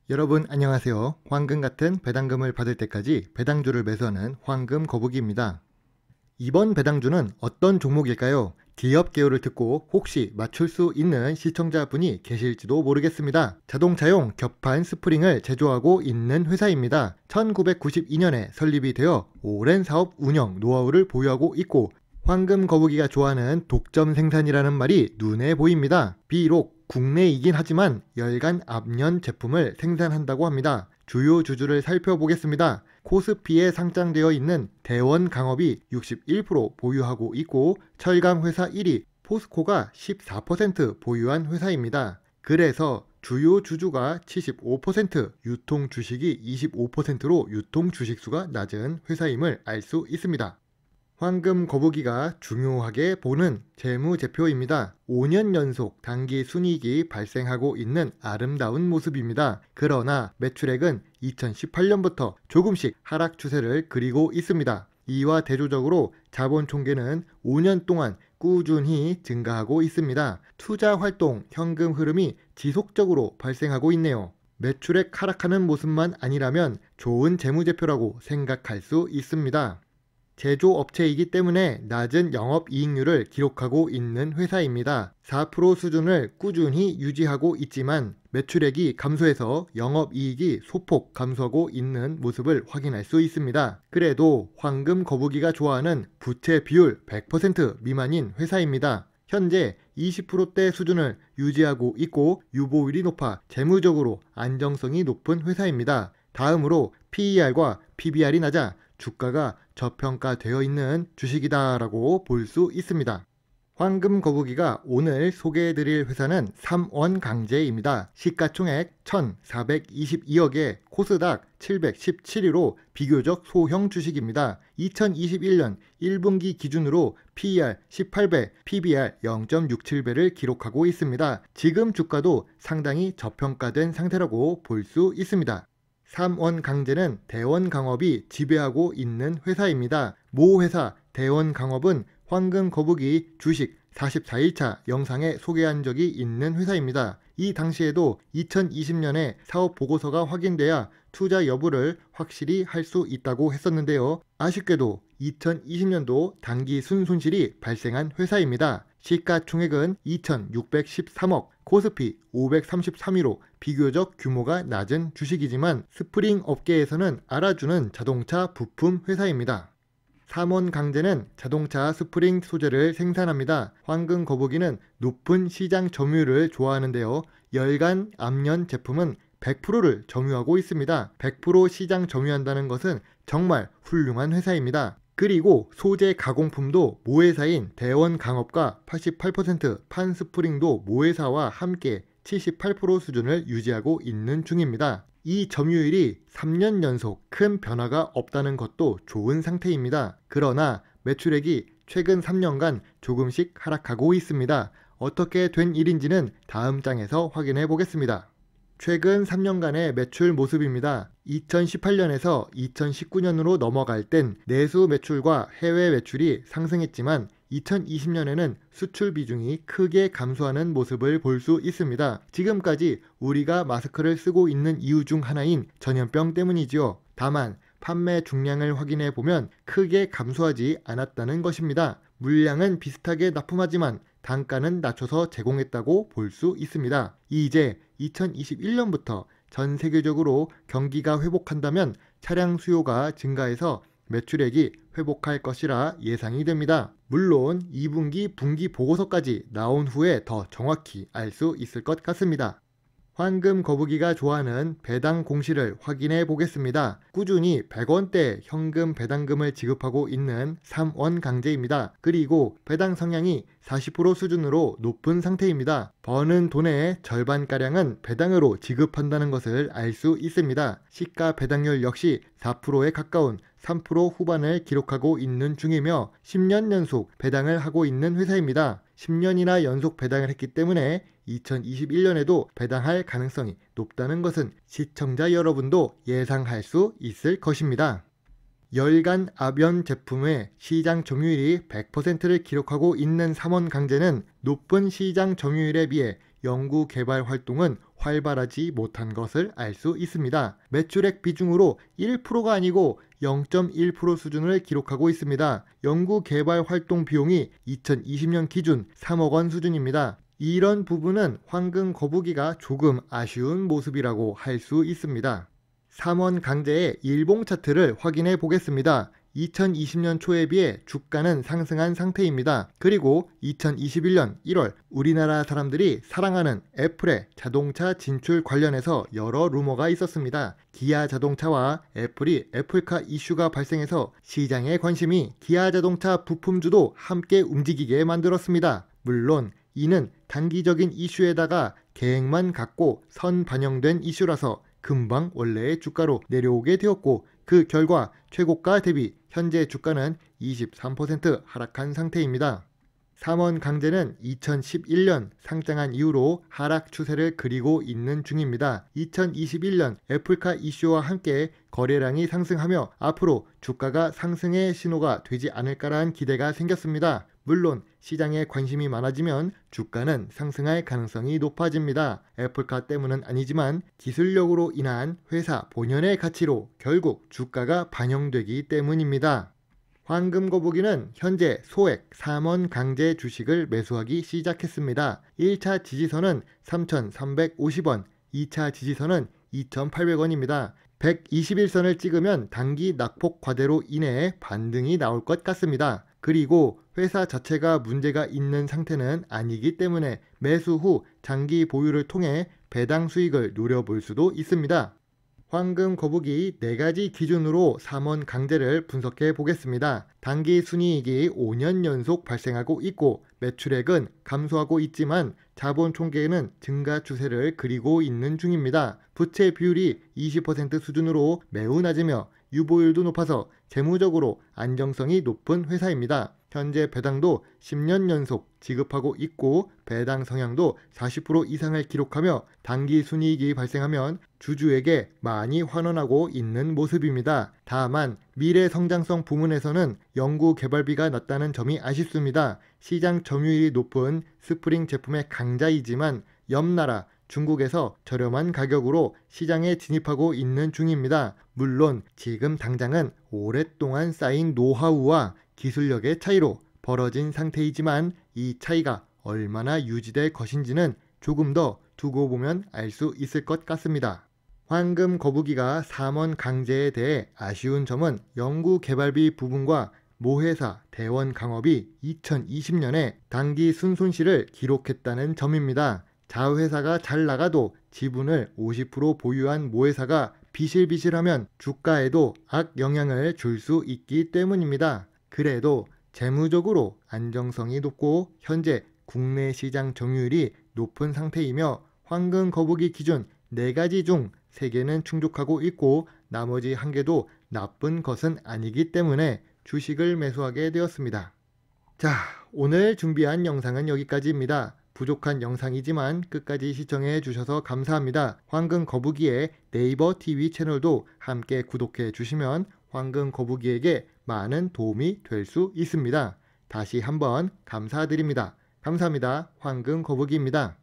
여러분 안녕하세요. 황금 같은 배당금을 받을 때까지 배당주를 매수하는 황금 거북이입니다. 이번 배당주는 어떤 종목일까요? 기업 개요를 듣고 혹시 맞출 수 있는 시청자분이 계실지도 모르겠습니다. 자동차용 격판 스프링을 제조하고 있는 회사입니다. 1992년에 설립이 되어 오랜 사업 운영 노하우를 보유하고 있고 황금 거북이가 좋아하는 독점 생산이라는 말이 눈에 보입니다. 비록 국내이긴 하지만 열간 압연 제품을 생산한다고 합니다. 주요 주주를 살펴보겠습니다. 코스피에 상장되어 있는 대원강업이 61% 보유하고 있고 철강회사 1위 포스코가 14% 보유한 회사입니다. 그래서 주요 주주가 75%, 유통 주식이 25%로 유통 주식수가 낮은 회사임을 알 수 있습니다. 황금 거북이가 중요하게 보는 재무제표입니다. 5년 연속 단기 순이익이 발생하고 있는 아름다운 모습입니다. 그러나 매출액은 2018년부터 조금씩 하락 추세를 그리고 있습니다. 이와 대조적으로 자본 총계는 5년 동안 꾸준히 증가하고 있습니다. 투자 활동 현금 흐름이 지속적으로 발생하고 있네요. 매출액 하락하는 모습만 아니라면 좋은 재무제표라고 생각할 수 있습니다. 제조업체이기 때문에 낮은 영업이익률을 기록하고 있는 회사입니다. 4% 수준을 꾸준히 유지하고 있지만 매출액이 감소해서 영업이익이 소폭 감소하고 있는 모습을 확인할 수 있습니다. 그래도 황금 거북이가 좋아하는 부채 비율 100% 미만인 회사입니다. 현재 20%대 수준을 유지하고 있고 유보율이 높아 재무적으로 안정성이 높은 회사입니다. 다음으로 PER과 PBR이 낮아 주가가 저평가되어 있는 주식이다라고 볼 수 있습니다. 황금 거북이가 오늘 소개해드릴 회사는 삼원강제입니다. 시가총액 1,422억에 코스닥 717위로 비교적 소형 주식입니다. 2021년 1분기 기준으로 PER 18배, PBR 0.67배를 기록하고 있습니다. 지금 주가도 상당히 저평가된 상태라고 볼 수 있습니다. 삼원강제는 대원강업이 지배하고 있는 회사입니다. 모 회사 대원강업은 황금 거북이 주식 44일차 영상에 소개한 적이 있는 회사입니다. 이 당시에도 2020년에 사업 보고서가 확인돼야 투자 여부를 확실히 할 수 있다고 했었는데요. 아쉽게도 2020년도 단기 순손실이 발생한 회사입니다. 시가총액은 2,613억, 코스피 533위로 비교적 규모가 낮은 주식이지만 스프링 업계에서는 알아주는 자동차 부품 회사입니다. 삼원강제는 자동차 스프링 소재를 생산합니다. 황금 거북이는 높은 시장 점유율을 좋아하는데요. 열간 압연 제품은 100%를 점유하고 있습니다. 100% 시장 점유한다는 것은 정말 훌륭한 회사입니다. 그리고 소재 가공품도 모회사인 대원강업과 88%, 판스프링도 모회사와 함께 78% 수준을 유지하고 있는 중입니다. 이 점유율이 3년 연속 큰 변화가 없다는 것도 좋은 상태입니다. 그러나 매출액이 최근 3년간 조금씩 하락하고 있습니다. 어떻게 된 일인지는 다음 장에서 확인해 보겠습니다. 최근 3년간의 매출 모습입니다. 2018년에서 2019년으로 넘어갈 땐 내수 매출과 해외 매출이 상승했지만 2020년에는 수출 비중이 크게 감소하는 모습을 볼 수 있습니다. 지금까지 우리가 마스크를 쓰고 있는 이유 중 하나인 전염병 때문이지요. 다만 판매 중량을 확인해 보면 크게 감소하지 않았다는 것입니다. 물량은 비슷하게 납품하지만 단가는 낮춰서 제공했다고 볼 수 있습니다. 이제 2021년부터 전 세계적으로 경기가 회복한다면 차량 수요가 증가해서 매출액이 회복할 것이라 예상이 됩니다. 물론 2분기 분기 보고서까지 나온 후에 더 정확히 알 수 있을 것 같습니다. 황금 거북이가 좋아하는 배당 공시를 확인해 보겠습니다. 꾸준히 100원대 현금 배당금을 지급하고 있는 삼원강제입니다. 그리고 배당 성향이 40% 수준으로 높은 상태입니다. 버는 돈의 절반가량은 배당으로 지급한다는 것을 알 수 있습니다. 시가 배당률 역시 4%에 가까운 3% 후반을 기록하고 있는 중이며 10년 연속 배당을 하고 있는 회사입니다. 10년이나 연속 배당을 했기 때문에 2021년에도 배당할 가능성이 높다는 것은 시청자 여러분도 예상할 수 있을 것입니다. 열간 압연 제품의 시장 점유율이 100%를 기록하고 있는 삼원강제는 높은 시장 점유율에 비해 연구 개발 활동은 활발하지 못한 것을 알 수 있습니다. 매출액 비중으로 1%가 아니고 0.1% 수준을 기록하고 있습니다. 연구 개발 활동 비용이 2020년 기준 3억 원 수준입니다. 이런 부분은 황금 거북이가 조금 아쉬운 모습이라고 할 수 있습니다. 삼원 강제의 일봉 차트를 확인해 보겠습니다. 2020년 초에 비해 주가는 상승한 상태입니다. 그리고 2021년 1월 우리나라 사람들이 사랑하는 애플의 자동차 진출 관련해서 여러 루머가 있었습니다. 기아 자동차와 애플이 애플카 이슈가 발생해서 시장의 관심이 기아 자동차 부품주도 함께 움직이게 만들었습니다. 물론 이는 단기적인 이슈에다가 계획만 갖고 선반영된 이슈라서 금방 원래의 주가로 내려오게 되었고, 그 결과 최고가 대비 현재 주가는 23% 하락한 상태입니다. 삼원 강제는 2011년 상장한 이후로 하락 추세를 그리고 있는 중입니다. 2021년 애플카 이슈와 함께 거래량이 상승하며 앞으로 주가가 상승의 신호가 되지 않을까라는 기대가 생겼습니다. 물론 시장에 관심이 많아지면 주가는 상승할 가능성이 높아집니다. 애플카 때문은 아니지만 기술력으로 인한 회사 본연의 가치로 결국 주가가 반영되기 때문입니다. 황금 거북이는 현재 소액 삼원 강제 주식을 매수하기 시작했습니다. 1차 지지선은 3,350원, 2차 지지선은 2,800원입니다. 121선을 찍으면 단기 낙폭 과대로 인해 반등이 나올 것 같습니다. 그리고 회사 자체가 문제가 있는 상태는 아니기 때문에 매수 후 장기 보유를 통해 배당 수익을 노려볼 수도 있습니다. 황금 거북이 4가지 기준으로 삼원 강제를 분석해 보겠습니다. 단기 순이익이 5년 연속 발생하고 있고 매출액은 감소하고 있지만 자본 총계는 증가 추세를 그리고 있는 중입니다. 부채 비율이 20% 수준으로 매우 낮으며 유보율도 높아서 재무적으로 안정성이 높은 회사입니다. 현재 배당도 10년 연속 지급하고 있고 배당 성향도 40% 이상을 기록하며 단기 순이익이 발생하면 주주에게 많이 환원하고 있는 모습입니다. 다만 미래 성장성 부문에서는 연구 개발비가 낮다는 점이 아쉽습니다. 시장 점유율이 높은 스프링 제품의 강자이지만 옆 나라 중국에서 저렴한 가격으로 시장에 진입하고 있는 중입니다. 물론 지금 당장은 오랫동안 쌓인 노하우와 기술력의 차이로 벌어진 상태이지만 이 차이가 얼마나 유지될 것인지는 조금 더 두고 보면 알 수 있을 것 같습니다. 황금 거북이가 삼원 강제에 대해 아쉬운 점은 연구 개발비 부분과 모회사 대원 강업이 2020년에 단기 순손실을 기록했다는 점입니다. 자회사가 잘 나가도 지분을 50% 보유한 모회사가 비실비실하면 주가에도 악영향을 줄 수 있기 때문입니다. 그래도 재무적으로 안정성이 높고 현재 국내 시장 점유율이 높은 상태이며 황금 거북이 기준 4가지 중 3개는 충족하고 있고 나머지 1개도 나쁜 것은 아니기 때문에 주식을 매수하게 되었습니다. 자, 오늘 준비한 영상은 여기까지입니다. 부족한 영상이지만 끝까지 시청해 주셔서 감사합니다. 황금 거북이의 네이버 TV 채널도 함께 구독해 주시면 황금 거북이에게 많은 도움이 될 수 있습니다. 다시 한번 감사드립니다. 감사합니다. 황금 거북이입니다.